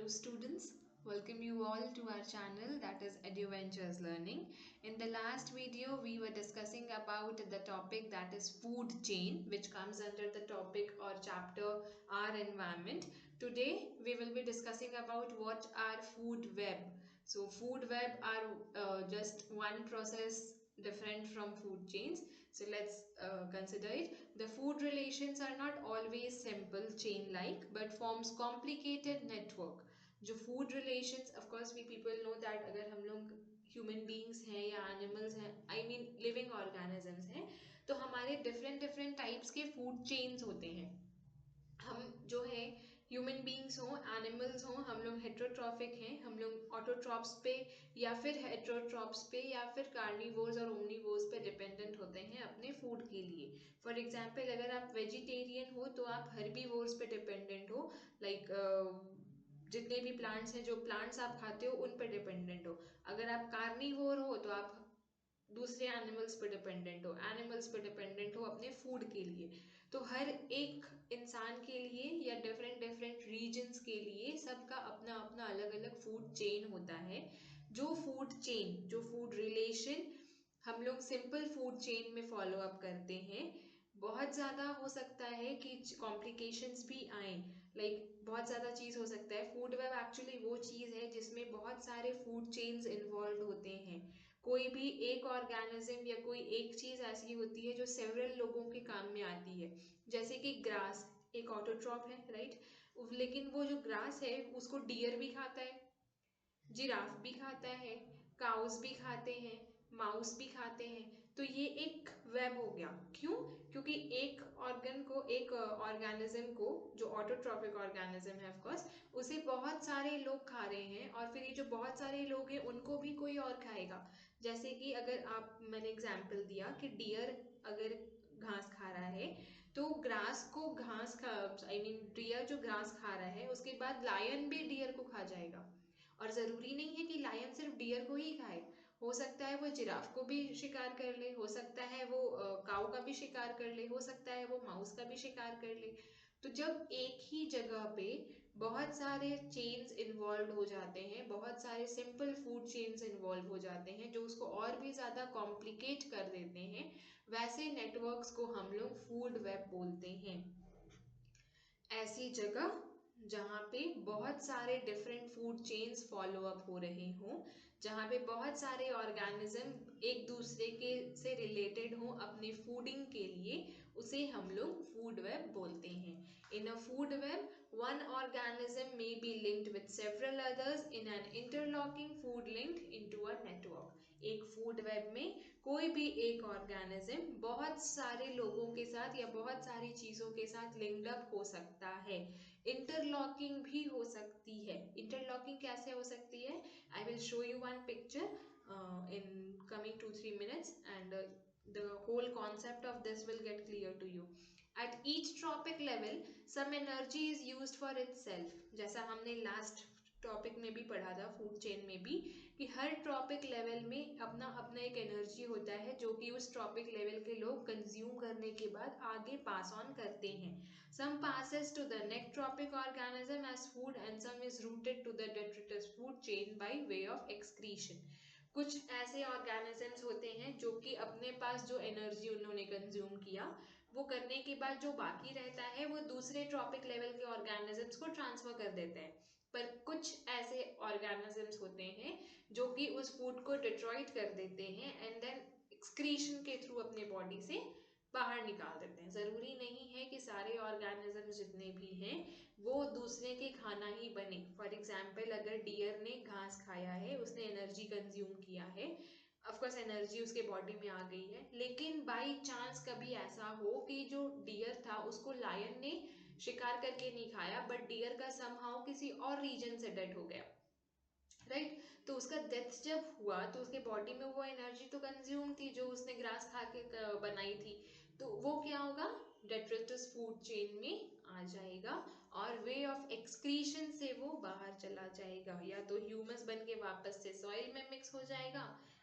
Hello students, welcome you all to our channel, that is EduVentures Learning. In the last video we were discussing about the topic that is food chain, which comes under the topic or chapter our environment. Today we will be discussing about what are food web. So food web are just one process different from food chains. So let's consider it. The food relations are not always simple chain like but forms complicated network. जो food relations, of course we people know that अगर हम लोग human beings हैं या animals हैं, I mean living organisms हैं, तो हमारे different types के food chains होते हैं. हम जो है ह्यूमन बींग्स हों, एनिमल्स हों, हम लोग हेट्रोट्रॉफिक हैं, हम लोग ऑटोट्रॉप्स पे या फिर हेट्रोट्रॉप्स पे या फिर कार्निवोर्स और ओमनिवोर्स पे डिपेंडेंट होते हैं अपने फूड के लिए. फॉर एग्जांपल अगर आप वेजिटेरियन हो तो आप हर्बीवोर्स पे डिपेंडेंट हो, लाइक जितने भी प्लांट्स हैं, जो प्लांट्स आप खाते हो उन पे डिपेंडेंट हो. अगर आप कार्निवोर हो तो आप दूसरे एनिमल्स पे डिपेंडेंट हो, एनिमल्स पे डिपेंडेंट हो अपने फूड के लिए. तो हर एक इंसान के लिए या डिफरेंट रीजन्स के लिए सबका अपना अपना अलग अलग फूड चेन होता है. जो फूड चेन, जो फूड रिलेशन हम लोग सिंपल फूड चेन में फॉलो अप करते हैं, बहुत ज़्यादा हो सकता है कि कॉम्प्लिकेशंस भी आए, लाइक बहुत ज़्यादा चीज़ हो सकता है. फूड वेब एक्चुअली वो चीज़ है जिसमें बहुत सारे फूड चेन्स इन्वॉल्व होते हैं. कोई भी एक ऑर्गेनिज्म या कोई एक चीज़ ऐसी होती है जो सेवरल लोगों के काम में आती है. जैसे कि ग्रास एक ऑटोट्रॉप है, राइट, लेकिन वो जो ग्रास है उसको डियर भी खाता है, जिराफ भी खाता है, काउस भी खाते हैं, माउस भी खाते हैं. तो ये एक वेब हो गया. क्यों? क्योंकि एक ऑर्गन को, एक ऑर्गेनिज्म को, जो ऑटोट्रॉपिक ऑर्गेनिज्म है ऑफ कोर्स, उसे बहुत सारे लोग खा रहे हैं और फिर ये जो बहुत सारे लोग हैं उनको भी कोई और खाएगा. जैसे कि अगर आप, मैंने एग्जाम्पल दिया कि डियर अगर घास खा रहा है तो ग्रास को घास खा, आई मीन डियर जो घास खा रहा है उसके बाद लायन भी डियर को खा जाएगा. और ज़रूरी नहीं है कि लायन सिर्फ डियर को ही खाए, हो सकता है वो जिराफ को भी शिकार कर ले, हो सकता है वो काऊ का भी शिकार कर ले, हो सकता है वो माउस का भी शिकार कर ले. तो जब एक ही जगह पे बहुत सारे चेन्स इन्वॉल्व हो जाते हैं, बहुत सारे सिंपल फूड चेन्स इन्वॉल्व हो जाते हैं जो उसको और भी ज़्यादा कॉम्प्लिकेट कर देते हैं, वैसे नेटवर्क्स को हम लोग फूड वेब बोलते हैं. ऐसी जगह जहाँ पे बहुत सारे different food chains follow up हो रहे हों, जहाँ पे बहुत सारे ऑर्गेनिज्म एक दूसरे के से रिलेटेड हों अपने फूडिंग के लिए, उसे हम लोग फूड वेब बोलते हैं. In a food web one organism may be linked with several others in an interlocking food link into a network. एक फूड वेब में कोई भी एक ऑर्गेनिज्म बहुत सारे लोगों के साथ या बहुत सारी चीज़ों के साथ लिंक्ड अप हो सकता है. इंटरलॉकिंग भी हो सकती है. इंटरलॉकिंग कैसे हो सकती है? I will show you one picture in coming 2-3 minutes, and the whole concept of this will get clear to you. At each tropic level some energy is used for itself. जैसा हमने last topic में भी पढ़ा था, food chain में भी, कि हर trophic level में अपना अपना एक एनर्जी होता है जो कि उस ट्रॉपिक लेवल के लोग कंज्यूम करने के बाद आगे पास ऑन करते हैं. Some passes to the next tropic organism as food and some is routed to the detritus food chain by way of excretion. कुछ ऐसे ऑर्गेनिजम्स होते हैं जो कि अपने पास जो एनर्जी उन्होंने कंज्यूम किया, वो करने के बाद जो बाकी रहता है वो दूसरे ट्रॉपिक लेवल के ऑर्गेनिजम्स को ट्रांसफर कर देते हैं. पर कुछ ऐसे ऑर्गेनिजम्स होते हैं जो कि उस फूड को डिट्रॉइट कर देते हैं एंड देन एक्सक्रीशन के थ्रू अपने बॉडी से बाहर निकाल देते हैं. ज़रूरी नहीं है कि सारे ऑर्गेनिज्म जितने भी हैं वो दूसरे के खाना ही बने. फॉर एग्जाम्पल अगर डियर ने घास खाया है, उसने एनर्जी कंज्यूम किया है, ऑफकोर्स एनर्जी उसके बॉडी में आ गई है, लेकिन बाई चांस कभी ऐसा हो कि जो डियर था उसको लायन ने शिकार करके नहीं खाया, बट डियर का समहाउ किसी और रीजन से डेड हो गया, राइट. तो उसका डेथ जब हुआ तो उसके बॉडी में वो एनर्जी तो कंज्यूम थी जो उसने ग्रास खा के बनाई थी, तो वो क्या होगा, डेट्रिटस फूड चेन में आ जाएगा और वे ऑफ एक्सक्रीशन से वो बाहर चला जाएगा, या तो ह्यूमस बन के वापस से सॉइल में मिक्स हो जाएगा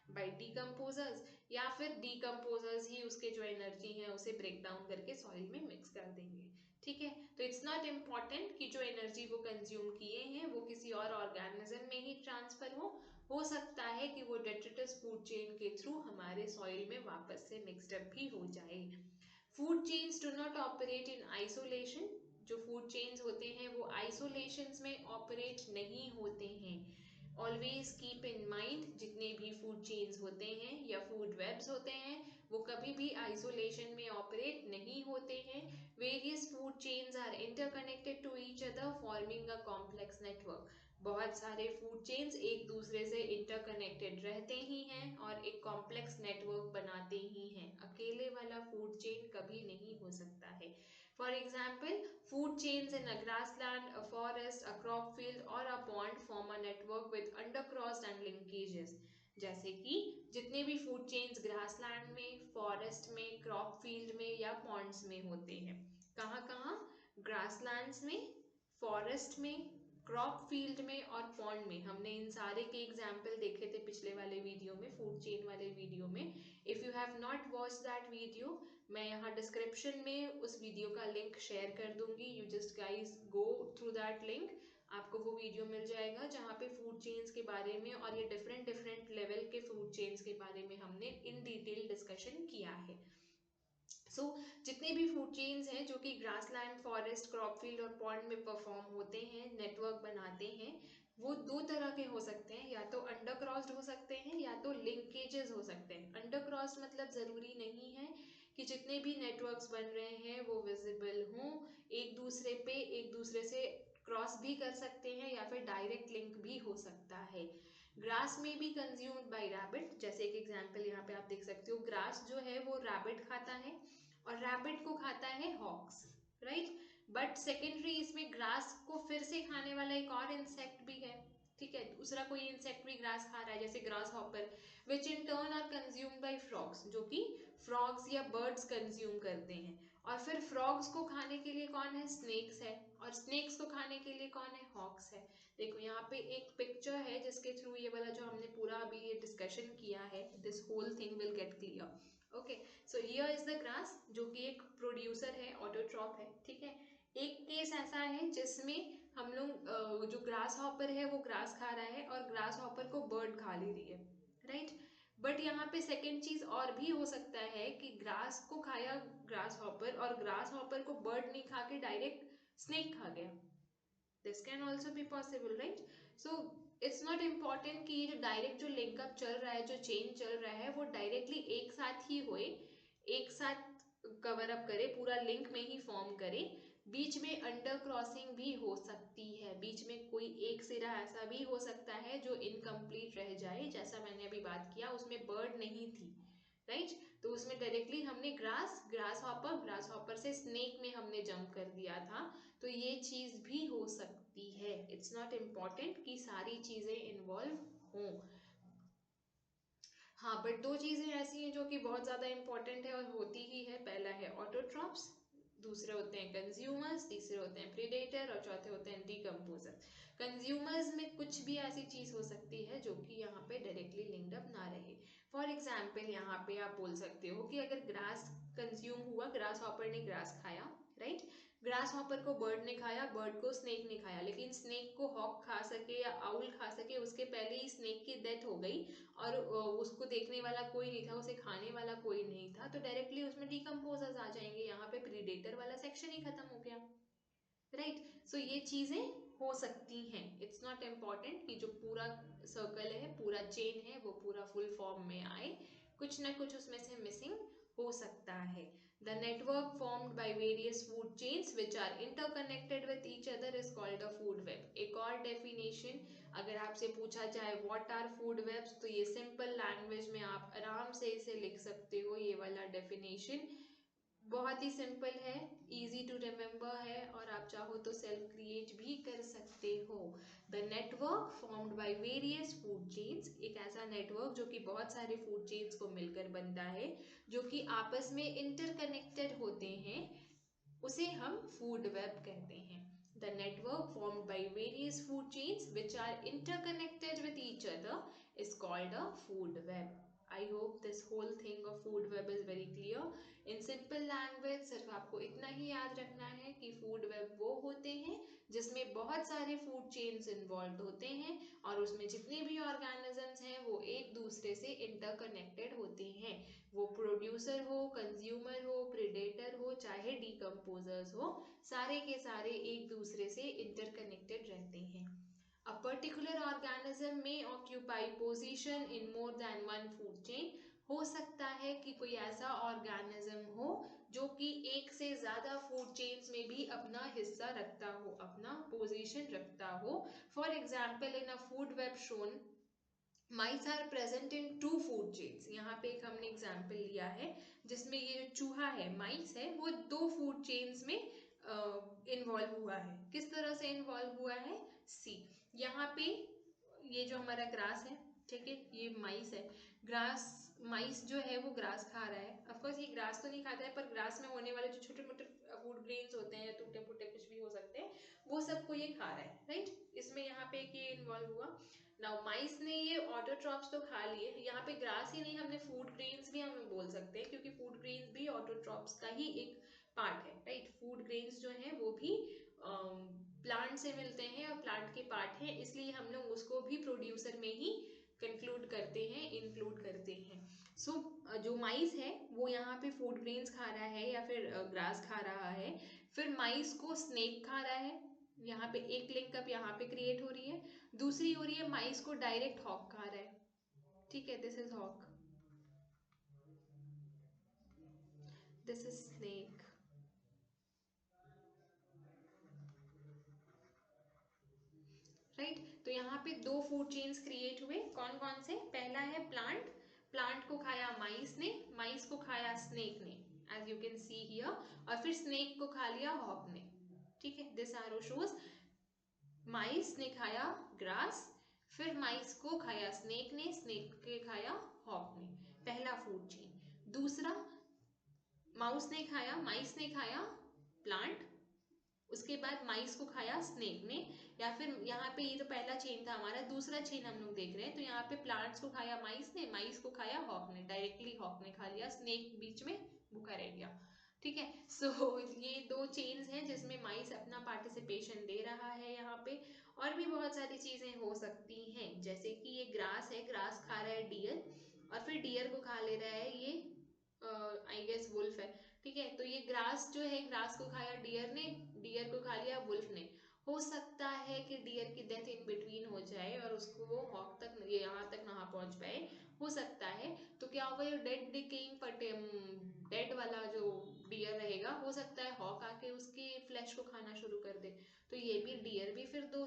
बाय डीकम्पोजर्स, या फिर डीकम्पोजर्स ही उसके जो एनर्जी है उसे ब्रेक डाउन करके सॉइल में मिक्स कर देंगे. ठीक है। तो इट्स नॉट इम्पॉर्टेंट कि जो एनर्जी वो कंज्यूम किए हैं वो किसी और ऑर्गेनिज्म में ही ट्रांसफर हो सकता है कि वो डेट्रिटस फूड चेन के थ्रू हमारे सॉइल में वापस से मिक्सड अप भी हो जाए। Food chains do not operate in isolation. जो फूड चेन्स होते हैं वो आइसोलेशन में ऑपरेट नहीं होते हैं। ऑलवेज कीप इन माइंड, जितने भी फूड चेन्स होते हैं या फूड वेब्स होते हैं वो कभी भी आइसोलेशन में ऑपरेट नहीं होते हैं। Various food chains are interconnected to each other forming a complex network. बहुत सारे फूड चेन्स एक दूसरे से इंटरकनेक्टेड रहते ही हैं और एक कॉम्प्लेक्स नेटवर्क बनाते ही हैं। अकेले वाला फूड चेन कभी नहीं हो सकता है। For example, food chains in a grassland, a forest, a crop field or a pond form a network with undercrossed and linkages. जैसे कि जितने भी फूड चेन्स ग्रासलैंड में, फॉरेस्ट में, क्रॉप फील्ड में या पॉन्ड्स में होते हैं, कहाँ कहाँ? ग्रासलैंड्स में, फॉरेस्ट में, क्रॉप फील्ड में और पॉन्ड में। हमने इन सारे के एग्जाम्पल देखे थे पिछले वाले वीडियो में, फूड चेन वाले वीडियो में। If you have not watch that video, मैं यहाँ डिस्क्रिप्शन में उस वीडियो का लिंक शेयर कर दूंगी। You just guys go through that link, आपको वो वीडियो मिल जाएगा जहाँ पे फूड चेन्स के बारे में और ये डिफरेंट डिफरेंट लेवल के फूड चेन्स के बारे में हमने इन डिटेल डिस्कशन किया है। जितने भी फूड चेन्स हैं जो कि ग्रासलैंड, फॉरेस्ट, क्रॉप फील्ड और पॉन्ड में परफॉर्म होते हैं, नेटवर्क बनाते हैं, वो दो तरह के हो सकते हैं। या तो अंडर क्रॉस्ड हो सकते हैं या तो लिंकेजेस हो सकते हैं। अंडर क्रॉस्ड मतलब जरूरी नहीं है कि जितने भी नेटवर्क्स बन रहे हैं वो विजिबल हों एक दूसरे पे, एक दूसरे से क्रॉस भी कर सकते हैं या फिर डायरेक्ट लिंक भी हो सकता है। ग्रास में बी कंज्यूम्ड बाय रैबिट, जैसे एक एग्जांपल यहाँ पे आप देख सकते हो, ग्रास जो है वो रैबिट खाता है और रैबिट को खाता है हॉक्स, राइट। बट सेकेंडरी इसमें ग्रास को फिर से खाने वाला एक और इंसेक्ट भी है, ठीक है, दूसरा कोई इंसेक्ट भी ग्रास खा रहा है, जैसे grasshopper, which in turn are consumed by frogs, जो कि फ्रॉग्स या बर्ड्स कंज्यूम करते हैं। और फिर फ्रॉग्स को खाने के लिए कौन है? स्नेक्स है। और स्नेक्स को खाने के लिए कौन है? हॉक्स है। देखो यहाँ पे एक पिक्चर है जिसके थ्रू ये वाला जो हमने पूरा अभी ये डिस्कशन किया है, this whole thing will get clear. Okay, so here is the grass जो कि एक प्रोड्यूसर है, ऑटोट्रॉप है, ठीक है। एक केस ऐसा है जिसमें हम लोग जो ग्रास हॉपर है वो ग्रास खा रहा है और ग्रास हॉपर को बर्ड खा ले रही है, राइट। बट यहाँ पे सेकेंड चीज और भी हो सकता है कि ग्रास को खाया ग्रास हॉपर और ग्रास हॉपर को बर्ड नहीं खा के डायरेक्ट स्नेक खा गया। This can also be possible, right. So it's not important कि ये जो डायरेक्ट जो लिंकअप चल रहा है, जो चेन चल रहा है, वो डायरेक्टली एक साथ ही होए, एक साथ कवर अप करे, पूरा लिंक में ही फॉर्म करे। बीच में अंडर क्रॉसिंग भी हो सकती है, बीच में कोई एक सिरा ऐसा भी हो सकता है जो इनकम्प्लीट रह जाए, जैसा मैंने अभी बात किया उसमें बर्ड नहीं थी, राइट। तो उसमें डायरेक्टली हमने ग्रास हॉपर से स्नेक में हमने जंप कर दिया था, तो ये चीज भी हो सकती है। इट्स नॉट इम्पॉर्टेंट कि सारी चीजें इन्वॉल्व हों। हाँ, बट दो चीजें ऐसी हैं जो कि बहुत ज्यादा इंपॉर्टेंट है और होती ही है। पहला है ऑटोट्रॉप्स, दूसरे होते हैं कंज्यूमर्स, तीसरे होते हैं प्रीडेटर और चौथे होते हैं डिकम्पोजर। कंज्यूमर्स में कुछ भी ऐसी चीज हो सकती है जो कि यहाँ पे डायरेक्टली लिंक्ड अप ना रहे। फॉर एग्जाम्पल यहाँ पे आप बोल सकते हो कि अगर ग्रास कंज्यूम हुआ, ग्रास हॉपर ने ग्रास खाया, राइट। ग्रास हॉपर को बर्ड ने खाया, बर्ड को स्नेक ने खाया, लेकिन स्नेक को हॉक खा सके या आउल खा सके उसके पहले ही स्नेक की डेथ हो गई और उसको देखने वाला कोई नहीं था, उसे खाने वाला कोई नहीं था, तो डायरेक्टली उसमें डिकम्पोजर्स आ जाएंगे, यहाँ पे प्रीडेटर वाला सेक्शन ही खत्म हो गया, राइट। सो ये चीजें हो सकती हैं। इट्स नॉट इम्पॉर्टेंट कि जो पूरा सर्कल है, पूरा चेन है, वो पूरा फुल फॉर्म में आए, कुछ ना कुछ उसमें से मिसिंग हो सकता है। The network formed by various food chains which are interconnected with each other is called a food web. एक और डेफिनेशन अगर आपसे पूछा जाए व्हाट आर फूड वेब्स, तो ये सिंपल लैंग्वेज में आप आराम से इसे लिख सकते हो। ये वाला डेफिनेशन बहुत ही सिंपल है, इजी टू रिमेम्बर है और आप चाहो तो सेल्फ क्रिएट भी कर सकते हो। The network formed by various food chains, एक ऐसा नेटवर्क जो कि बहुत सारे फूड चेन्स को मिलकर बनता है, जो कि आपस में इंटरकनेक्टेड होते हैं, उसे हम फूड वेब कहते हैं। The network formed by various food chains which are interconnected with each other is called a food web. I hope this whole thing of food web is very clear. In simple language सिर्फ आपको इतना ही याद रखना है कि food web वो होते हैं जिसमें बहुत सारे फूड चेन्स इन्वॉल्व होते हैं और उसमें जितने भी ऑर्गेनिजम्स हैं वो एक दूसरे से इंटरकनेक्टेड होते हैं। वो प्रोड्यूसर हो, कंज्यूमर हो, प्रेडेटर हो, चाहे डिकम्पोजर्स हो, सारे के सारे एक दूसरे से इंटरकनेक्टेड रहते हैं। A particular organism may occupy position in more than one food chain। हो सकता है कि कोई ऐसा ऑर्गेनिज्म हो जो कि एक से ज्यादा फूड चेन्स में भी अपना हिस्सा रखता हो, अपना पोजीशन रखता हो। For example in a food web shown mice are present in 2 food chains. यहाँ पे एक हमने एग्जाम्पल लिया है जिसमें ये जो चूहा है, माइस है, वो 2 फूड चेन्स में इन्वॉल्व हुआ है। किस तरह से इन्वॉल्व हुआ है, सी यहाँ पे ये जो हमारा ग्रास है, ठीक है, ये माइस है, ग्रास, माइस जो है वो ग्रास खा रहा है। ऑफकोर्स ये ग्रास तो नहीं खाता है, पर ग्रास में होने वाले जो छोटे मोटे फूड ग्रेन्स होते हैं या टूटे फूटे कुछ भी हो सकते हैं, वो सबको ये खा रहा है, राइट। इसमें यहाँ पे ये इन्वॉल्व हुआ। नाउ माइस ने ये ऑटोट्रॉप्स तो खा लिए, यहाँ पे ग्रास ही नहीं, हमने फूड ग्रेन्स भी हम बोल सकते हैं क्योंकि फूड ग्रेन्स भी ऑटोट्रॉप्स का ही एक पार्ट है, राइट। फूड ग्रेन्स जो है वो भी प्लांट से मिलते हैं और प्लांट के पार्ट है, इसलिए हम लोग उसको भी प्रोड्यूसर में ही कंक्लूड करते हैं, इंक्लूड करते हैं। सो जो माइस है वो यहाँ पे फूड ग्रेन्स खा रहा है या फिर ग्रास खा रहा है, फिर माइस को स्नेक खा रहा है। यहाँ पे एक लिंकअप यहाँ पे क्रिएट हो रही है, दूसरी हो रही है माइस को डायरेक्ट हॉक खा रहा है, ठीक है, this is hawk, this is snake, right. तो यहाँ पे 2 फूड चेन्स क्रिएट हुए, कौन कौन से, पहला है प्लांट, प्लांट को खाया माइस ने, माइस को खाया स्नेक ने, as you can see here, और फिर स्नेक को खा लिया हॉक ने, ठीक है। दिस आरो शोज माइस ने खाया ग्रास, फिर माइस को खाया स्नेक ने, स्नेक के खाया हॉक ने, पहला फूड चेन। दूसरा, माउस ने खाया, माइस ने खाया प्लांट, उसके बाद माइस को खाया स्नेक ने, या फिर यहाँ पे ये तो पहला चेन था हमारा, दूसरा चेन हम लोग देख रहे हैं, तो यहाँ पे प्लांट्स को खाया माइस ने, माइस को खाया हॉक ने, डायरेक्टली हॉक ने खा लिया, स्नेक बीच में भूखा रह गया, ठीक है। सो ये 2 चेन्स हैं जिसमें माइस अपना पार्टिसिपेशन दे रहा है यहाँ पे। और भी बहुत सारी चीजें हो सकती हैं, जैसे कि ये ग्रास है, ग्रास खा रहा है डियर, और फिर डियर को खा ले रहा है ये आई गेस वुल्फ है, ठीक है। तो ये ग्रास जो है, ग्रास को खाया डियर ने, डियर को खा लिया वुल्फ ने। हो सकता है कि डियर की डेथ इन बिटवीन हो जाए और उसको वो हॉक तक, ये यहाँ तक ना पहुंच पाए, हो सकता है। तो क्या होगा, ये डेड डिकेइंग डेड वाला जो डियर रहेगा, हो सकता है हॉक आके उसके फ्लैश को खाना शुरू कर दे, तो ये भी डियर भी फिर दो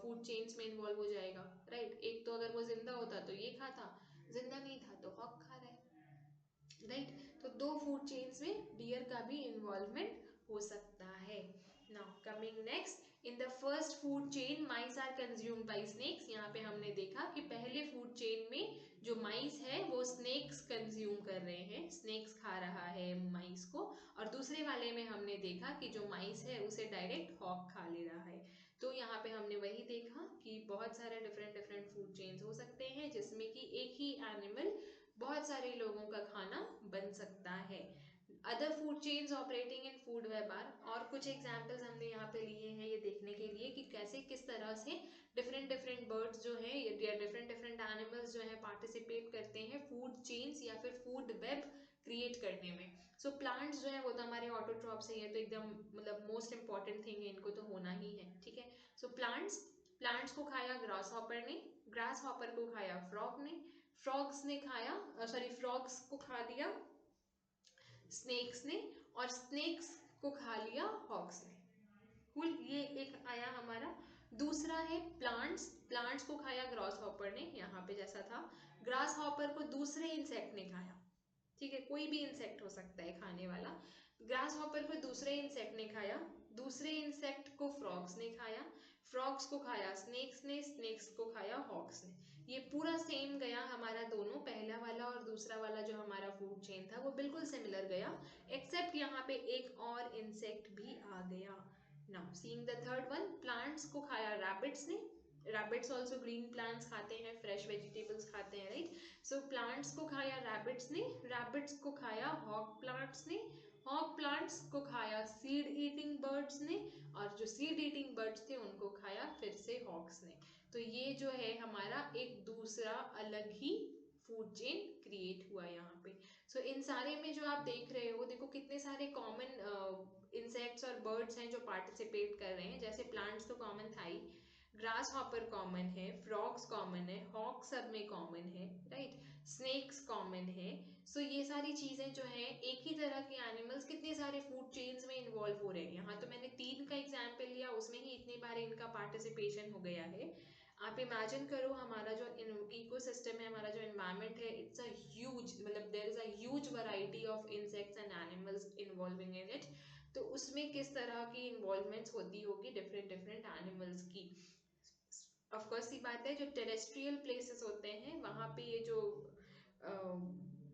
फूड चेन्स में इन्वॉल्व हो जाएगा, राइट। एक तो अगर वो जिंदा होता तो ये खाता, जिंदा नहीं था तो हॉक खा रहा है, राइट। तो 2 फूड चेन्स में डियर का भी इन्वॉल्वमेंट हो सकता है। Now coming next, in the first food chain mice are consumed by snakes. यहाँ पे हमने देखा कि पहले फूड चेन में जो माइस है वो स्नेक्स कंज्यूम कर रहे हैं, स्नेक्स खा रहा है माइस को, और दूसरे वाले में हमने देखा कि जो माइस है उसे डायरेक्ट हॉक खा ले रहा है। तो यहाँ पे हमने वही देखा कि बहुत सारे डिफरेंट डिफरेंट फूड चेन्स हो सकते हैं जिसमें कि एक ही एनिमल बहुत सारे लोगों का खाना बन सकता है। Other food chains operating in food web are, और कुछ एग्जांपल्स हमने यहाँ पे लिए हैं ये देखने के लिए कि कैसे किस तरह से डिफरेंट डिफरेंट बर्ड्स जो है या डिफरेंट डिफरेंट एनिमल्स जो है पार्टिसिपेट करते हैं फूड चेन्स या फिर फूड वेब क्रिएट करने में। सो प्लांट्स जो है वो तो हमारे ऑटोट्रॉप्स है, ये तो एकदम मतलब मोस्ट इंपॉर्टेंट थिंग है, इनको तो होना ही है, ठीक है। सो प्लांट्स, प्लांट्स को खाया ग्रास हॉपर ने, ग्रास हॉपर को खाया फ्रॉग ने, फ्रॉग्स ने खाया, सॉरी फ्रॉग्स को खा लिया स्नेक्स ने, और स्नेक्स को खा लिया हॉक्स ने। कुल ये एक आया हमारा। दूसरा है प्लांट्स, प्लांट्स को खाया ग्रास हॉपर ने, यहाँ पे जैसा था, ग्रास हॉपर को दूसरे इंसेक्ट ने खाया, ठीक है, कोई भी इंसेक्ट हो सकता है खाने वाला। ग्रास हॉपर को दूसरे इंसेक्ट ने खाया, दूसरे इंसेक्ट को फ्रॉग्स ने खाया, फ्रॉग्स को खाया स्नेक्स ने, स्नेक्स को खाया हॉक्स ने। ये पूरा सेम गया हमारा, दोनों पहला वाला और दूसरा वाला जो हमारा फूड चेन था वो बिल्कुल सिमिलर गया, एक्सेप्ट यहाँ पे एक और इंसेक्ट भी आ गया। Now seeing the third one, plants को खाया रैबिट्स ने, रैबिट्स ऑल्सो ग्रीन प्लांट्स खाते हैं, फ्रेश वेजिटेबल्स खाते हैं, राइट। सो प्लांट्स को खाया रैबिट्स ने, रैबिट्स को खाया हॉक प्लांट्स ने, हॉक प्लांट्स को खाया सीड ईटिंग बर्ड्स ने, और जो सीड ईटिंग बर्ड्स थे उनको खाया फिर से हॉक्स ने। तो ये जो है हमारा एक दूसरा अलग ही फूड चेन क्रिएट हुआ यहाँ पे। सो इन सारे में जो आप देख रहे हो, देखो कितने सारे कॉमन इंसेक्ट्स और बर्ड्स हैं जो पार्टिसिपेट कर रहे हैं। जैसे प्लांट्स तो कॉमन था ही, ग्रास हॉपर कॉमन है, फ्रॉग्स कॉमन है, हॉक सब में कॉमन है, राइट, स्नेक्स कॉमन है। सो ये सारी चीजें जो है, एक ही तरह के एनिमल्स कितने सारे फूड चेन्स में इन्वॉल्व हो रहे हैं। यहाँ तो मैंने 3 का एग्जाम्पल लिया, उसमें ही इतनी बार इनका पार्टिसिपेशन हो गया है। आप इमेजिन करो हमारा जो इकोसिस्टम है, हमारा जो एनवायरनमेंट है, इट्स अ ह्यूज, मतलब there is a huge variety of insects and animals involving in it. तो उसमें किस तरह की इन्वॉल्वमेंट्स होती होगी डिफरेंट डिफरेंट एनिमल्स की। ऑफ कोर्स सी बात है, जो टेरेस्ट्रियल प्लेसेस होते हैं वहाँ पे ये जो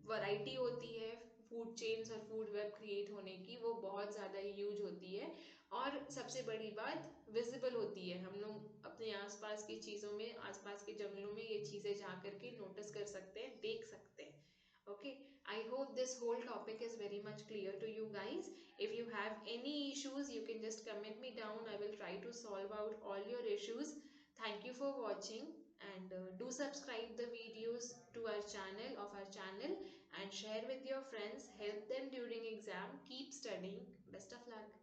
वैरायटी होती है फूड चेन्स और फूड वेब क्रिएट होने की, वो बहुत ज़्यादा ह्यूज होती है। और सबसे बड़ी बात, विजिबल होती है। हम लोग अपने आसपास की चीज़ों में, आसपास के जंगलों में ये चीज़ें जा करके नोटिस कर सकते हैं, देख सकते हैं। Okay, I hope this whole topic is very much clear to you guys. If you have any issues, you can just comment me down. I will try to solve out all your issues. Thank you for watching, and do subscribe the videos to our channel, and share with your friends. Help them during exam. Keep studying. Best of luck.